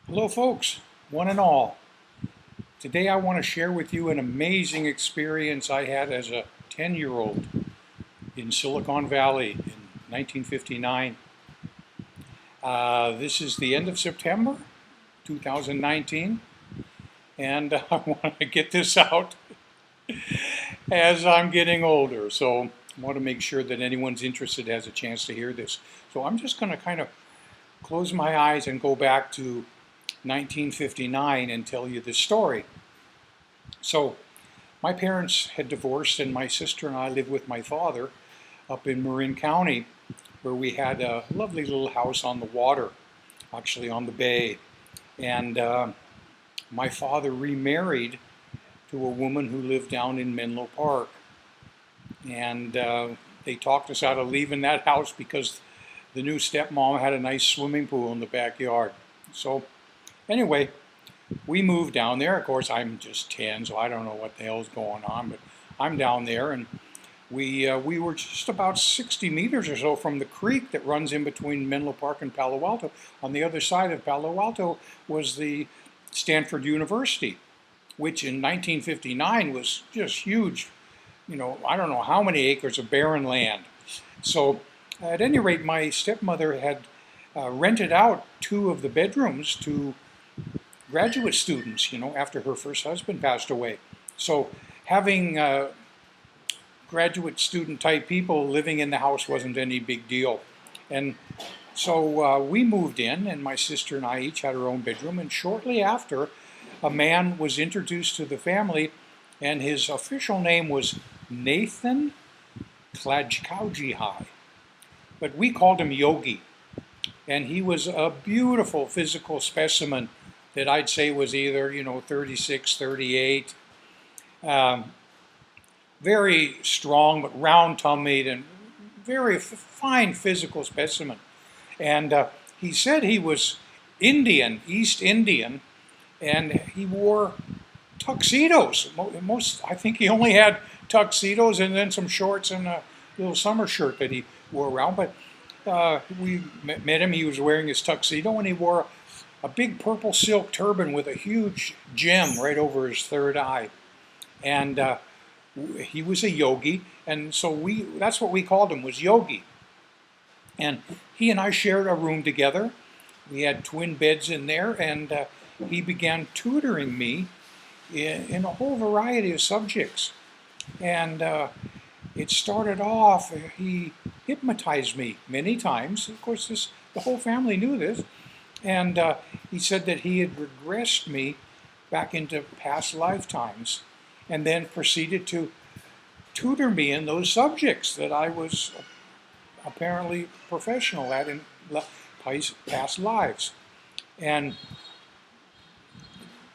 Hello folks, one and all. Today I want to share with you an amazing experience I had as a 10-year-old in Silicon Valley in 1959. This is the end of September 2019, and I want to get this out as I'm getting older. So I want to make sure that anyone's interested has a chance to hear this. So I'm just going to kind of close my eyes and go back to 1959 and tell you this story. So my parents had divorced, and my sister and I lived with my father up in Marin County, where we had a lovely little house on the water, actually on the bay. And my father remarried to a woman who lived down in Menlo Park. And they talked us out of leaving that house because the new stepmom had a nice swimming pool in the backyard. So anyway, we moved down there. Of course, I'm just 10, so I don't know what the hell's going on, but I'm down there, and we were just about 60 meters or so from the creek that runs in between Menlo Park and Palo Alto. On the other side of Palo Alto was the Stanford University, which in 1959 was just huge. You know, I don't know how many acres of barren land. So at any rate, my stepmother had rented out two of the bedrooms to graduate students, after her first husband passed away. So having graduate student type people living in the house wasn't any big deal. And so we moved in, and my sister and I each had our own bedroom. And shortly after, a man was introduced to the family, and his official name was Nathan Clagekowgeehi. But we called him Yogi. And he was a beautiful physical specimen that I'd say was either, 36, 38. Very strong, but round-tummied and very fine physical specimen. And he said he was Indian, East Indian, and he wore tuxedos. I think he only had tuxedos and then some shorts and a little summer shirt that he wore around. But we met him. He was wearing his tuxedo, and he wore a big purple silk turban with a huge gem right over his third eye. And he was a yogi, and so that's what we called him, was Yogi. And he and I shared a room together. We had twin beds in there, and he began tutoring me in a whole variety of subjects. And it started off, he hypnotized me many times. Of course, the whole family knew this. And he said that he had regressed me back into past lifetimes, and then proceeded to tutor me in those subjects that I was apparently professional at in past lives. And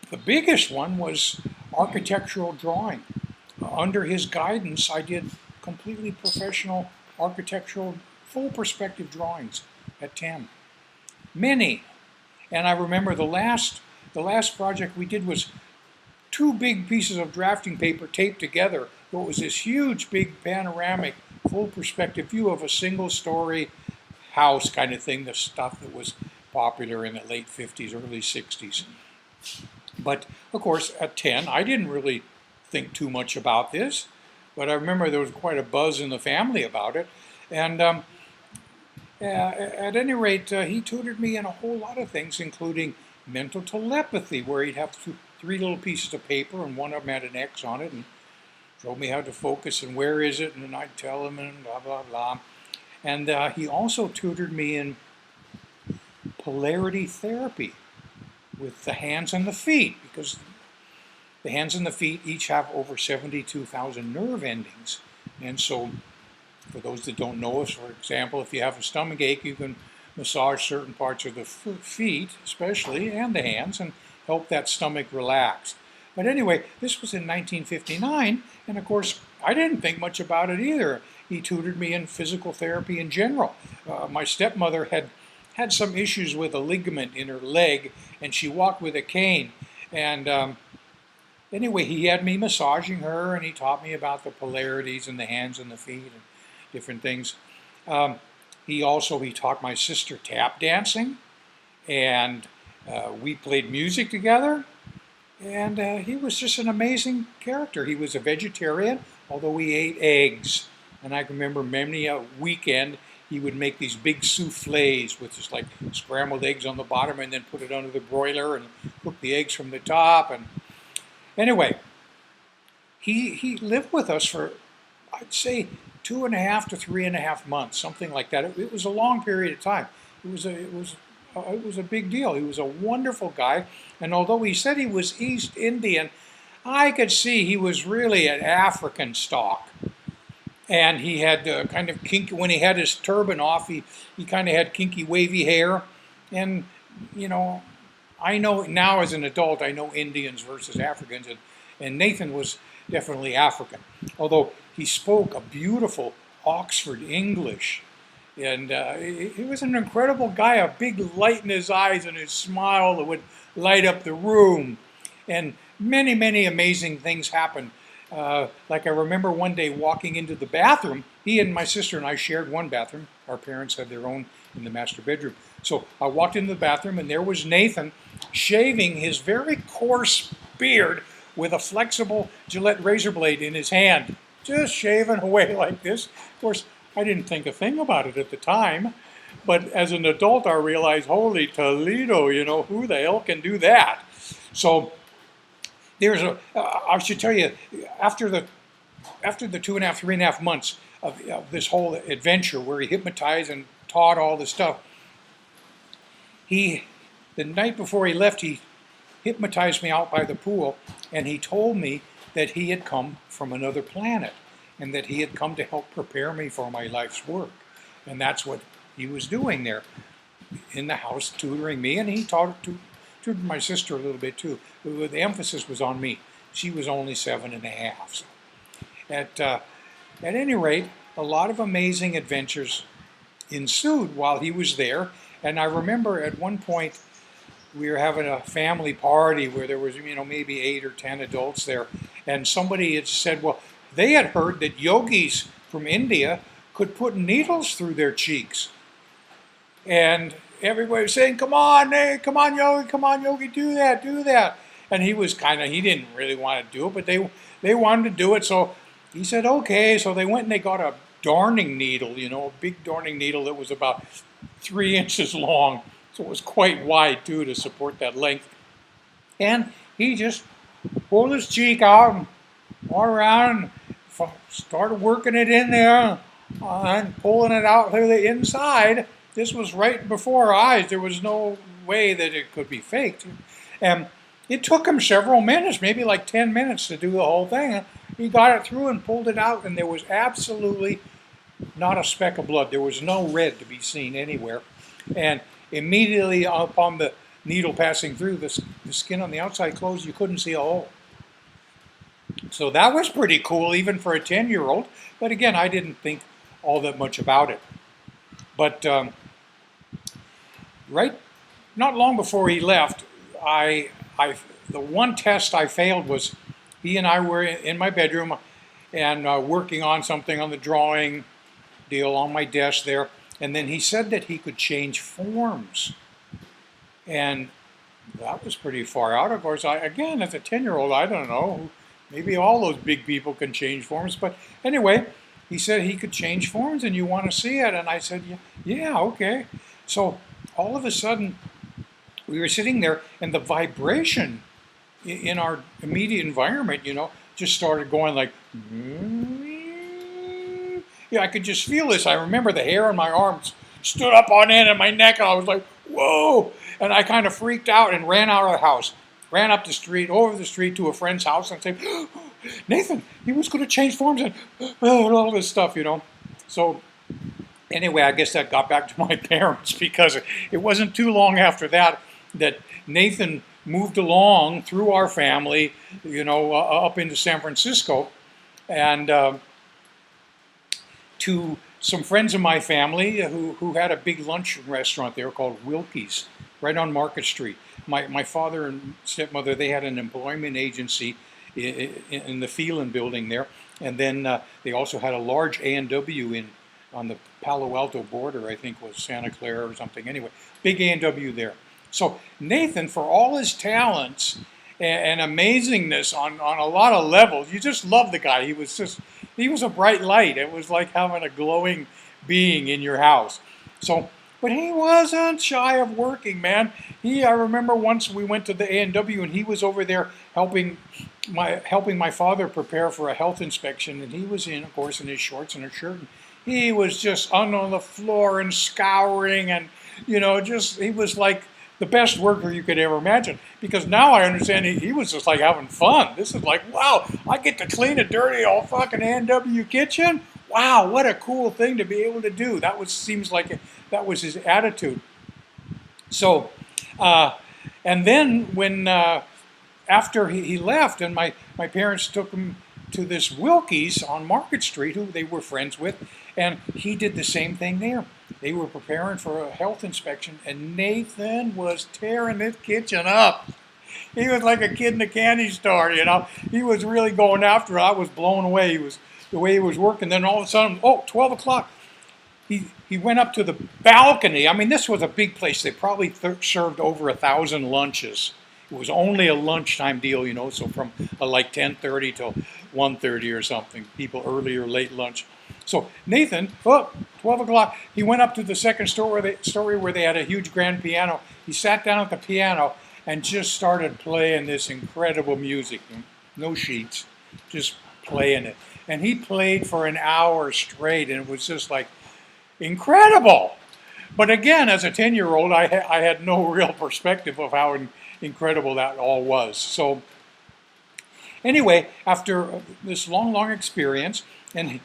the biggest one was architectural drawing. Under his guidance, I did completely professional architectural full perspective drawings at 10. Many. And I remember the last project we did was two big pieces of drafting paper taped together. It was this huge, big panoramic, full perspective view of a single story house kind of thing, the stuff that was popular in the late 50s, early 60s. But of course, at 10, I didn't really think too much about this, but I remember there was quite a buzz in the family about it. And at any rate, he tutored me in a whole lot of things, including mental telepathy, where he'd have three little pieces of paper, and one of them had an X on it, and showed me how to focus and where is it, and then I'd tell him, and blah, blah, blah. And he also tutored me in polarity therapy with the hands and the feet, because the hands and the feet each have over 72,000 nerve endings. And so, for those that don't know us, for example, if you have a stomach ache, you can massage certain parts of the feet, especially, and the hands, and help that stomach relax. But anyway, this was in 1959, and of course, I didn't think much about it either. He tutored me in physical therapy in general. My stepmother had some issues with a ligament in her leg, and she walked with a cane. And anyway, he had me massaging her, and he taught me about the polarities in the hands and the feet and different things. He taught my sister tap dancing, and We played music together, and he was just an amazing character. He was a vegetarian, although he ate eggs. And I can remember many a weekend he would make these big souffles with just like scrambled eggs on the bottom and then put it under the broiler and cook the eggs from the top. And anyway, he lived with us for, I'd say, 2.5 to 3.5 months, something like that. It was a long period of time. It was a big deal. He was a wonderful guy, and although he said he was East Indian, I could see he was really an African stock. And he had kind of kinky, when he had his turban off, he kind of had kinky, wavy hair. And, you know, I know now as an adult, I know Indians versus Africans, and Nathan was definitely African, although he spoke a beautiful Oxford English. And he was an incredible guy, a big light in his eyes and his smile that would light up the room. And many, many amazing things happened. Like I remember one day walking into the bathroom. He and my sister and I shared one bathroom. Our parents had their own in the master bedroom. So I walked into the bathroom, and there was Nathan shaving his very coarse beard with a flexible Gillette razor blade in his hand, just shaving away like this. Of course, I didn't think a thing about it at the time, but as an adult, I realized, holy Toledo, you know, who the hell can do that? So I should tell you, after the 2.5, 3.5 months of this whole adventure where he hypnotized and taught all this stuff, the night before he left, he hypnotized me out by the pool, and he told me that he had come from another planet and that he had come to help prepare me for my life's work. And that's what he was doing there in the house, tutoring me, and he tutored my sister a little bit too. The emphasis was on me. She was only 7.5. So at any rate, a lot of amazing adventures ensued while he was there. And I remember at one point we were having a family party where there was, you know, maybe 8 or 10 adults there, and somebody had said, well, they had heard that yogis from India could put needles through their cheeks. And everybody was saying, come on, hey, come on, yogi, do that, do that. And he didn't really want to do it, but they wanted to do it. So he said, okay. So they went and they got a darning needle, you know, a big darning needle that was about 3 inches long. So it was quite wide, too, to support that length. And he just pulled his cheek out and went around and started working it in there and pulling it out through the inside. This was right before our eyes. There was no way that it could be faked. And it took him several minutes, maybe like 10 minutes to do the whole thing. He got it through and pulled it out, and there was absolutely not a speck of blood. There was no red to be seen anywhere. And immediately upon the needle passing through, the skin on the outside closed, you couldn't see a hole. So that was pretty cool, even for a 10-year-old. But again, I didn't think all that much about it. But not long before he left, the one test I failed was he and I were in my bedroom and working on something on the drawing deal on my desk there. And then he said that he could change forms. And that was pretty far out. Of course, again, as a 10-year-old, I don't know. Maybe all those big people can change forms. But anyway, he said he could change forms and you want to see it. And I said, yeah, okay. So all of a sudden, we were sitting there and the vibration in our immediate environment, you know, just started going like, yeah, I could just feel this. I remember the hair on my arms stood up on end and my neck, and I was like, whoa. And I kind of freaked out and ran out of the house, ran up the street, over the street to a friend's house and said, Nathan, he was going to change forms and all this stuff, you know. So anyway, I guess that got back to my parents because it wasn't too long after that Nathan moved along through our family, you know, up into San Francisco, and to some friends of my family who had a big lunch restaurant there called Wilkie's, right on Market Street. My father and stepmother, they had an employment agency in the Phelan building there, and then they also had a large A&W on the Palo Alto border, I think was Santa Clara or something. Anyway, big A&W there. So Nathan, for all his talents and amazingness on a lot of levels, you just love the guy. He was a bright light. It was like having a glowing being in your house. So, but he wasn't shy of working, man. I remember once we went to the A&W and he was over there helping my father prepare for a health inspection, and he was of course, in his shorts and a shirt. And he was just on the floor and scouring, and he was like the best worker you could ever imagine. Because now I understand he was just like having fun. This is like, wow, I get to clean a dirty old fucking A&W kitchen. Wow, what a cool thing to be able to do. Seems like that was his attitude. So, and then when after he left, and my parents took him to this Wilkie's on Market Street, who they were friends with, and he did the same thing there. They were preparing for a health inspection, and Nathan was tearing this kitchen up. He was like a kid in a candy store, He was really going after it. I was blown away. The way he was working. Then all of a sudden, 12 o'clock. He went up to the balcony. I mean, this was a big place. They probably served over 1,000 lunches. It was only a lunchtime deal, so from like 10:30 till 1:30 or something. People early or late lunch. So Nathan, 12 o'clock, he went up to the second story where they had a huge grand piano. He sat down at the piano and just started playing this incredible music. No sheets, just playing it. And he played for an hour straight, and it was just like incredible. But again, as a 10-year-old, I had no real perspective of how incredible that all was. So anyway, after this long experience, and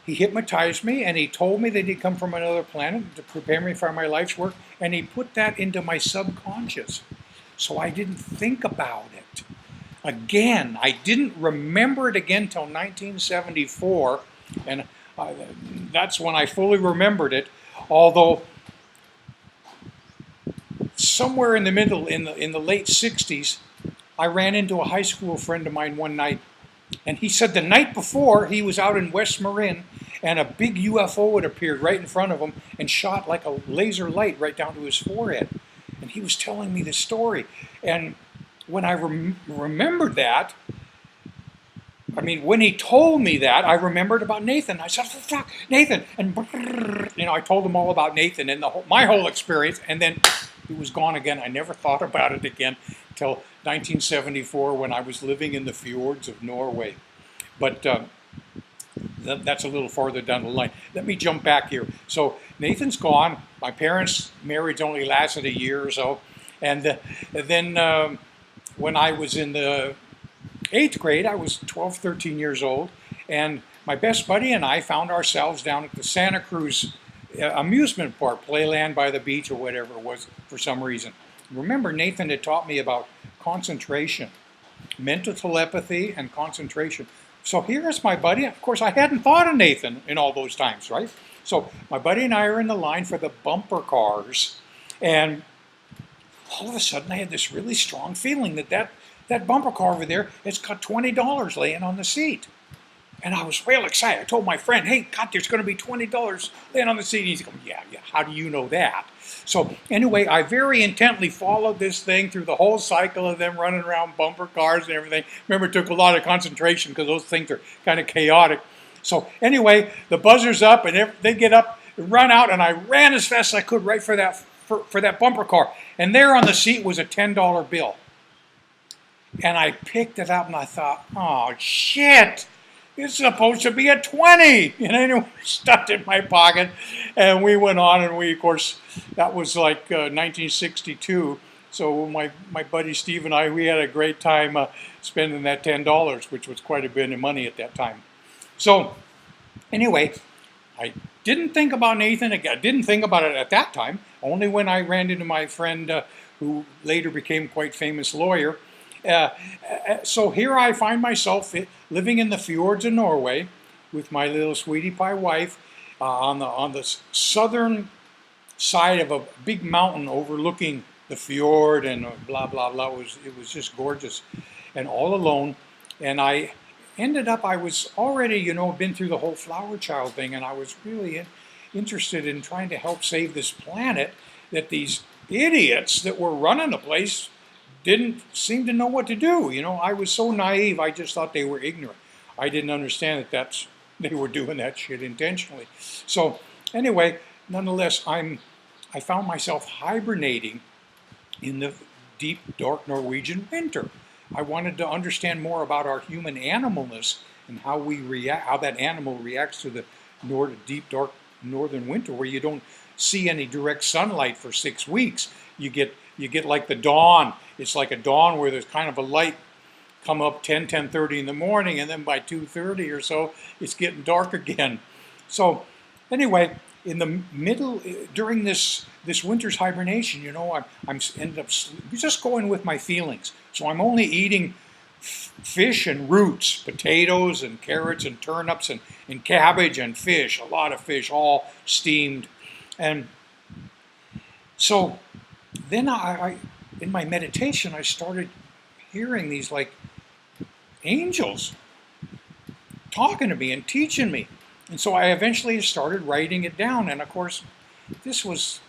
he hypnotized me, and he told me that he'd come from another planet to prepare me for my life's work, and he put that into my subconscious. So I didn't think about it. Again, I didn't remember it again until 1974, and that's when I fully remembered it, although somewhere in the middle, in the late 60s, I ran into a high school friend of mine one night, and he said the night before he was out in West Marin, and a big UFO had appeared right in front of him and shot like a laser light right down to his forehead. And he was telling me the story. And when I remembered that, when he told me that, I remembered about Nathan. I said, fuck, Nathan. And, I told him all about Nathan and my whole experience. And then it was gone again. I never thought about it again till 1974 when I was living in the fjords of Norway. But that's a little farther down the line. Let me jump back here. So Nathan's gone. My parents' marriage only lasted a year or so. And then when I was in the 8th grade, I was 12, 13 years old. And my best buddy and I found ourselves down at the Santa Cruz amusement park, Playland by the beach or whatever it was for some reason. Remember, Nathan had taught me about concentration, mental telepathy and concentration. So here's my buddy. Of course, I hadn't thought of Nathan in all those times, right? So my buddy and I are in the line for the bumper cars. And all of a sudden, I had this really strong feeling that bumper car over there, it's got $20 laying on the seat. And I was real excited. I told my friend, hey, God, there's going to be $20 laying on the seat. And he's going, yeah, how do you know that? So anyway, I very intently followed this thing through the whole cycle of them running around bumper cars and everything. Remember, it took a lot of concentration because those things are kind of chaotic. So anyway, the buzzer's up, and they get up and run out, and I ran as fast as I could right for that bumper car. And there on the seat was a $10 bill. And I picked it up, and I thought, oh, shit. It's supposed to be a 20. And anyway, stuck it in my pocket. And we went on, and of course, that was like 1962. So my buddy Steve and I, we had a great time spending that $10, which was quite a bit of money at that time. So anyway, I didn't think about Nathan. I didn't think about it at that time. Only when I ran into my friend who later became a quite famous lawyer. So here I find myself living in the fjords of Norway with my little sweetie pie wife on the southern side of a big mountain overlooking the fjord and blah, blah, blah. It was just gorgeous and all alone. And I was already, been through the whole flower child thing, and I was really interested in trying to help save this planet that these idiots that were running the place didn't seem to know what to do. I was so naive, I just thought they were ignorant. I didn't understand that they were doing that shit intentionally. So anyway, nonetheless, I found myself hibernating in the deep, dark Norwegian winter. I wanted to understand more about our human animalness and how that animal reacts to the deep, dark northern winter, where you don't see any direct sunlight for 6 weeks. You get like the dawn. It's like a dawn where there's kind of a light come up 10:30 in the morning, and then by 2:30 or so, it's getting dark again. So anyway, in the middle, during this winter's hibernation, I'm ended up just going with my feelings. So I'm only eating fish and roots, potatoes and carrots and turnips and cabbage and fish, a lot of fish, all steamed. And so then I in my meditation, I started hearing these like angels talking to me and teaching me. And so I eventually started writing it down. And of course, this was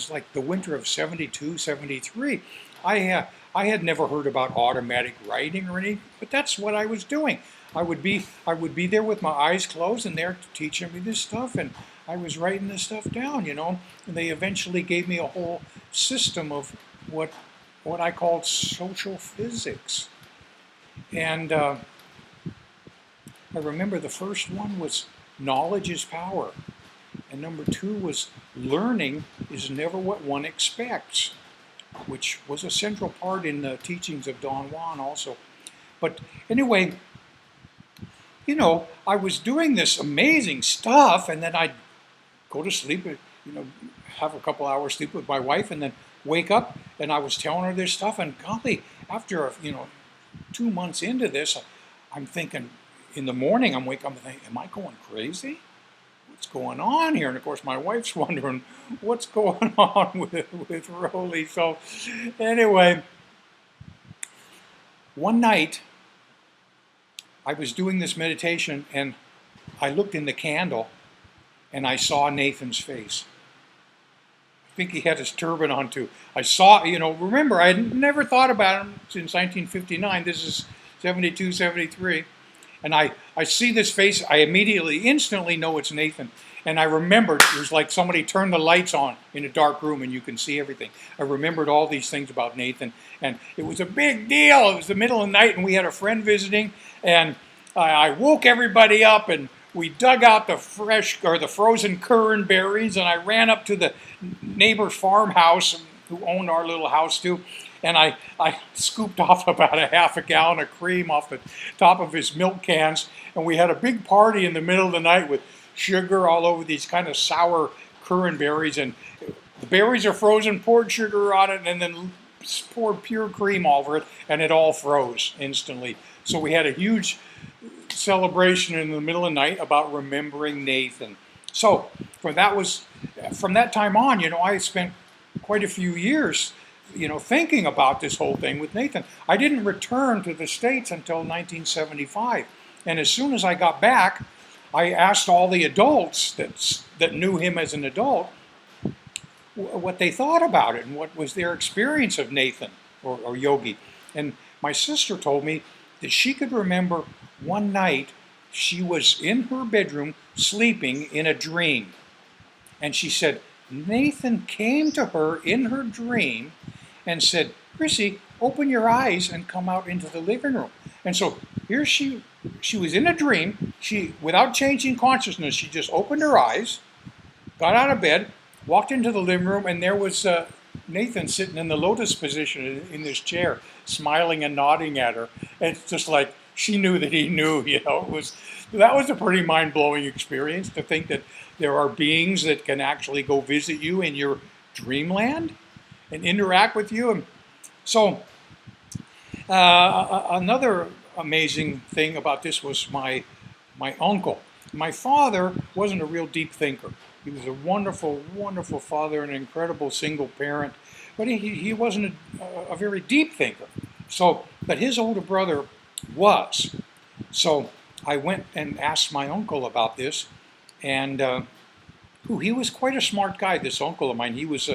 like the winter of 72, 73. I had never heard about automatic writing or anything, but that's what I was doing. I would be there with my eyes closed, and they're teaching me this stuff, and I was writing this stuff down, and they eventually gave me a whole system of what I called social physics. And I remember the first one was knowledge is power. And number 2 was learning is never what one expects, which was a central part in the teachings of Don Juan also. But anyway, I was doing this amazing stuff, and then I'd go to sleep, have a couple hours sleep with my wife, and then wake up, and I was telling her this stuff, and golly, after 2 months into this, I'm thinking, in the morning, I'm waking up and thinking, am I going crazy? What's going on here? And of course, my wife's wondering, what's going on with Rolly? So anyway, one night, I was doing this meditation, and I looked in the candle, and I saw Nathan's face. I think he had his turban on too. I saw, remember, I had never thought about him since 1959. This is 72, 73. And I see this face. I instantly know it's Nathan. And I remembered, it was like somebody turned the lights on in a dark room and you can see everything. I remembered all these things about Nathan. And it was a big deal. It was the middle of the night, and we had a friend visiting. And I woke everybody up, and we dug out the frozen currant berries, and I ran up to the neighbor's farmhouse who owned our little house too. And I scooped off about a half a gallon of cream off the top of his milk cans. And we had a big party in the middle of the night with sugar all over these kind of sour currant berries. And the berries are frozen, poured sugar on it, and then poured pure cream over it. And it all froze instantly. So we had a huge celebration in the middle of the night about remembering Nathan. So from that time on, I spent quite a few years thinking about this whole thing with Nathan. I didn't return to the States until 1975. And as soon as I got back, I asked all the adults that knew him as an adult what they thought about it and what was their experience of Nathan or Yogi. And my sister told me that she could remember one night she was in her bedroom sleeping in a dream. And she said, Nathan came to her in her dream and said, Chrissy, open your eyes and come out into the living room. And so here she was in a dream. She, without changing consciousness, she just opened her eyes, got out of bed, walked into the living room, and there was Nathan sitting in the lotus position in this chair, smiling and nodding at her. And it's just like she knew that he knew, that was a pretty mind-blowing experience, to think that there are beings that can actually go visit you in your dreamland and interact with you. And so another amazing thing about this was my uncle. My father wasn't a real deep thinker. He was a wonderful, wonderful father, an incredible single parent, but he wasn't a very deep thinker. So, but his older brother was. So I went and asked my uncle about this, and he was quite a smart guy. This uncle of mine, he was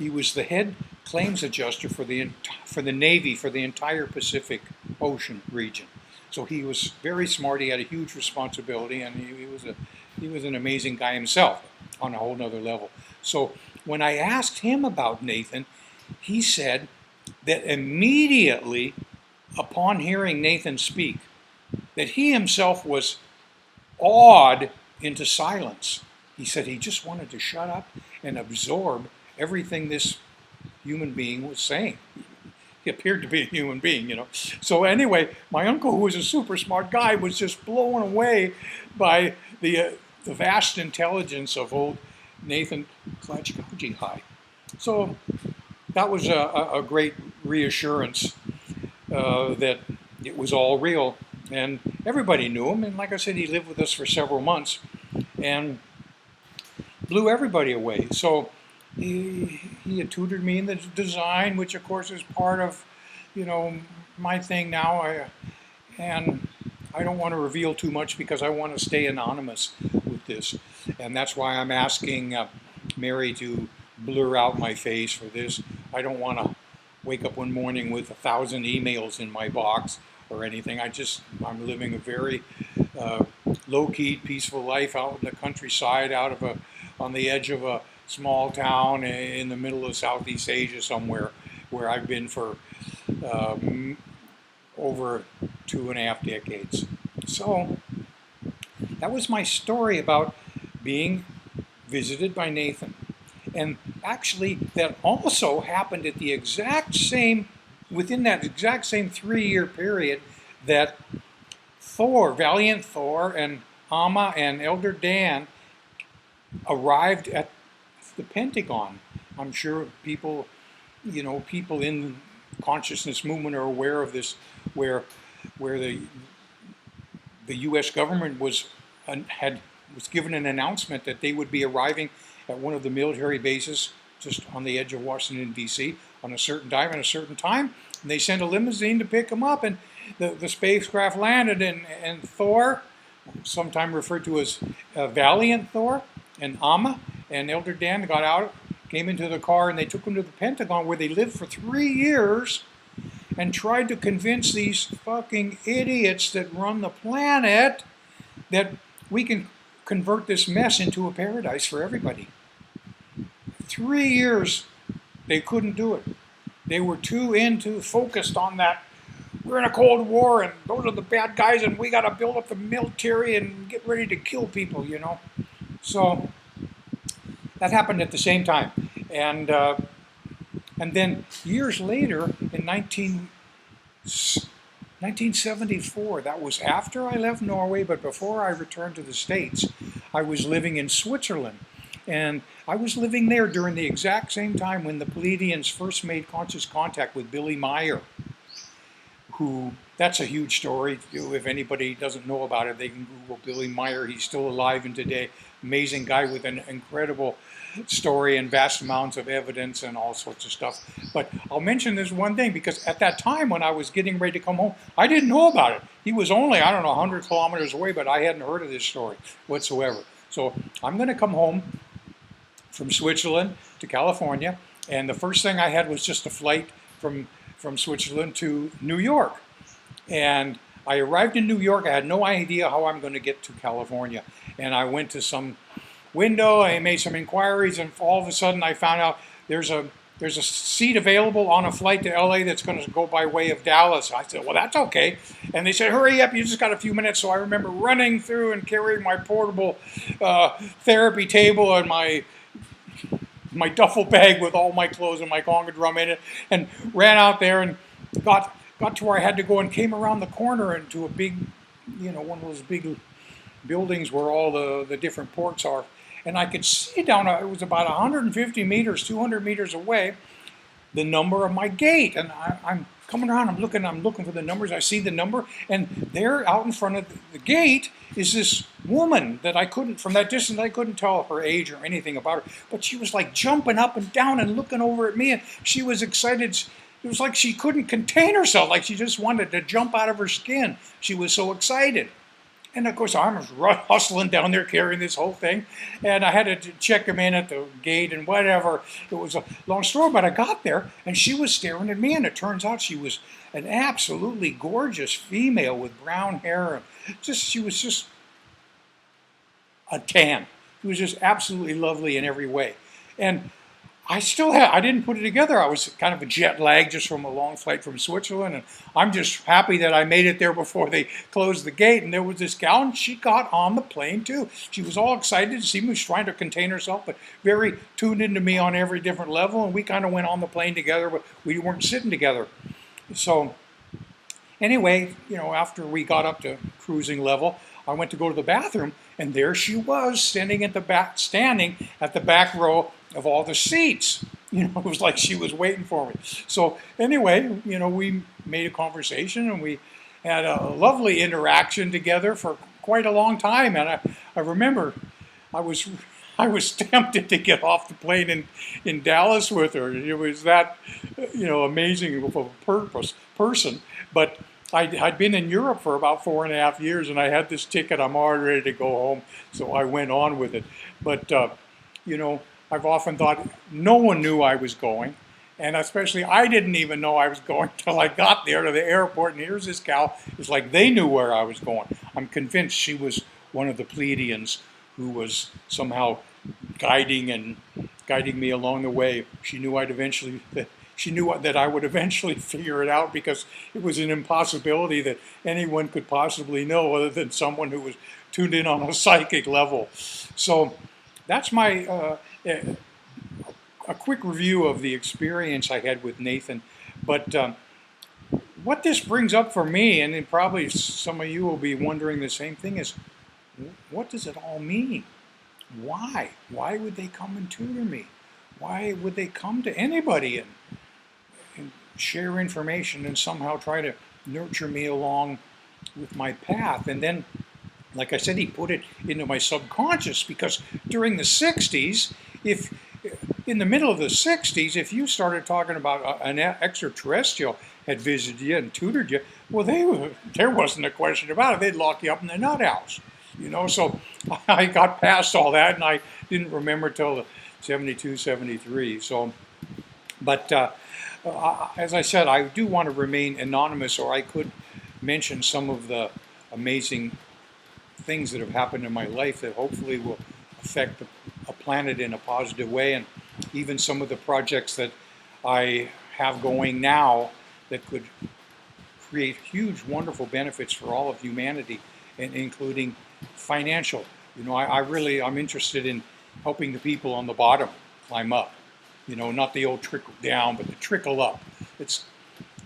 He was the head claims adjuster for the Navy for the entire Pacific Ocean region. So he was very smart. He had a huge responsibility, and he was an amazing guy himself on a whole nother level. So when I asked him about Nathan, he said that immediately upon hearing Nathan speak, that he himself was awed into silence. He said he just wanted to shut up and absorb everything this human being was saying. He appeared to be a human being, you know. So anyway, my uncle, who was a super smart guy, was just blown away by the vast intelligence of old Nathan Clagekowgeehi. So that was a great reassurance that it was all real. And everybody knew him. And like I said, he lived with us for several months and blew everybody away. So he had tutored me in the design, which of course is part of, you know, my thing now. And I don't want to reveal too much because I want to stay anonymous with this. And that's why I'm asking Mary to blur out my face for this. I don't want to wake up one morning with 1,000 emails in my box or anything. I'm living a very low-key, peaceful life out in the countryside, on the edge of a small town in the middle of Southeast Asia somewhere, where I've been for over 2.5 decades. So that was my story about being visited by Nathan. And actually, that also happened at the exact same, within that exact same 3-year period that Thor, Valiant Thor, and Amma and Elder Dan arrived at the Pentagon. I'm sure people in the consciousness movement are aware of this, where the U.S. government was given an announcement that they would be arriving at one of the military bases just on the edge of Washington, D.C. on a certain time and a certain time. And they sent a limousine to pick them up, and the spacecraft landed, and Thor, sometimes referred to as Valiant Thor, and Amma and Elder Dan got out, came into the car, and they took them to the Pentagon, where they lived for 3 years and tried to convince these fucking idiots that run the planet that we can convert this mess into a paradise for everybody. 3 years, they couldn't do it. They were too focused on that. We're in a Cold War, and those are the bad guys, and we got to build up the military and get ready to kill people, you know. So that happened at the same time. And then years later, in 1974, that was after I left Norway, but before I returned to the States, I was living in Switzerland. And I was living there during the exact same time when the Pleiadians first made conscious contact with Billy Meyer, who, that's a huge story. If anybody doesn't know about it, they can Google Billy Meyer. He's still alive and today. Amazing guy with an incredible story and vast amounts of evidence and all sorts of stuff. But I'll mention this one thing, because at that time when I was getting ready to come home, I didn't know about it. He was only, 100 kilometers away, but I hadn't heard of this story whatsoever. So I'm going to come home from Switzerland to California, and the first thing I had was just a flight from Switzerland to New York. And I arrived in New York. I had no idea how I'm going to get to California. And I went to some window, I made some inquiries, and all of a sudden I found out there's a seat available on a flight to LA that's going to go by way of Dallas. I said, well, that's okay. And they said, hurry up, you just got a few minutes. So I remember running through and carrying my portable therapy table and my duffel bag with all my clothes and my conga drum in it, and ran out there and got to where I had to go, and came around the corner into a big, one of those big buildings where all the different ports are. And I could see down, it was about 150 meters, 200 meters away, the number of my gate. And I'm coming around, I'm looking for the numbers. I see the number, and there out in front of the gate is this woman that from that distance, I couldn't tell her age or anything about her. But she was like jumping up and down and looking over at me, and she was excited. It was like she couldn't contain herself, like she just wanted to jump out of her skin. She was so excited. And of course, I was hustling down there carrying this whole thing, and I had to check him in at the gate and whatever. It was a long story, but I got there, and she was staring at me, and it turns out she was an absolutely gorgeous female with brown hair, and she was just a 10. She was just absolutely lovely in every way. And I didn't put it together. I was kind of a jet lag just from a long flight from Switzerland. And I'm just happy that I made it there before they closed the gate. And there was this gal, and she got on the plane too. She was all excited. She was trying to contain herself, but very tuned into me on every different level. And we kind of went on the plane together, but we weren't sitting together. So anyway, after we got up to cruising level, I went to go to the bathroom, and there she was standing at the back row of all the seats. It was like she was waiting for me. So anyway, we made a conversation, and we had a lovely interaction together for quite a long time. And I remember I was tempted to get off the plane in Dallas with her. It was that amazing of a person, but I'd been in Europe for about 4.5 years, and I had this ticket. I'm already ready to go home, so I went on with it. But, I've often thought no one knew I was going, and especially I didn't even know I was going till I got there to the airport, and here's this gal. It's like they knew where I was going. I'm convinced she was one of the Pleiadians who was somehow guiding me along the way. She knew that I would eventually figure it out, because it was an impossibility that anyone could possibly know other than someone who was tuned in on a psychic level. So that's my a quick review of the experience I had with Nathan. But what this brings up for me, and then probably some of you will be wondering the same thing, is what does it all mean? Why? Why would they come and tutor me? Why would they come to anybody and share information and somehow try to nurture me along with my path? And then, like I said, he put it into my subconscious, because during the 60s, in the middle of the 60s, if you started talking about an extraterrestrial had visited you and tutored you, well, there wasn't a question about it. They'd lock you up in the nut house. So I got past all that, and I didn't remember till 72, 73. So, but as I said, I do want to remain anonymous, or I could mention some of the amazing things that have happened in my life that hopefully will affect a planet in a positive way, and even some of the projects that I have going now that could create huge, wonderful benefits for all of humanity, and including financial. I'm interested in helping the people on the bottom climb up. Not the old trickle down, but the trickle up. Let's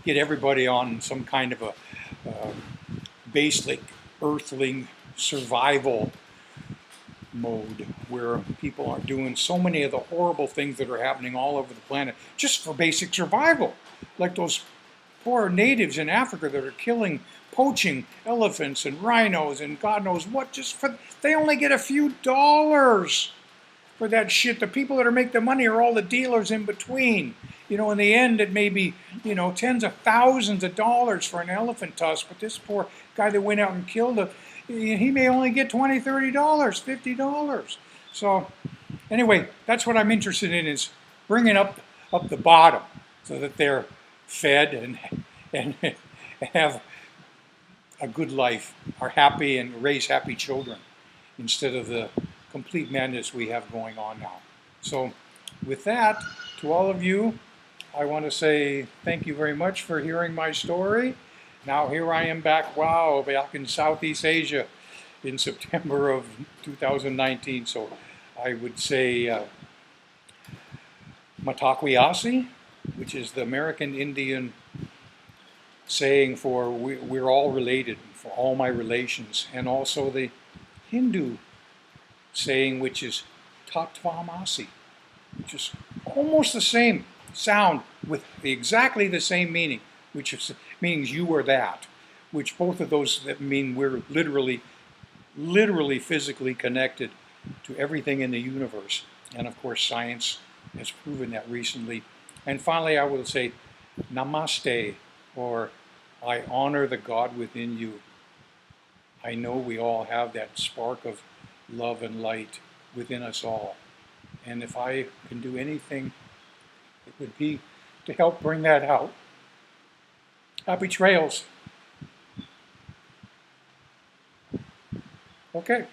get everybody on some kind of a basic earthling survival mode, where people are doing so many of the horrible things that are happening all over the planet just for basic survival. Like those poor natives in Africa that are poaching elephants and rhinos and God knows what, they only get a few dollars for that shit. The people that make the money are all the dealers in between. In the end, it may be, tens of thousands of dollars for an elephant tusk, but this poor guy that went out and killed it, he may only get $20, $30, $50. So anyway, that's what I'm interested in, is bringing up the bottom so that they're fed and have a good life, are happy, and raise happy children, instead of the complete madness we have going on now. So with that, to all of you, I want to say thank you very much for hearing my story. Now here I am back in Southeast Asia in September of 2019. So I would say Mataquiasi, which is the American Indian saying for we're all related, for all my relations, and also the Hindu saying, which is Tatvamasi, which is almost the same sound with exactly the same meaning, which means you are that, which both of those that mean we're literally physically connected to everything in the universe. And of course, science has proven that recently. And finally, I will say Namaste, or I honor the God within you. I know we all have that spark of love and light within us all. And if I can do anything, it would be to help bring that out. Happy trails. Okay.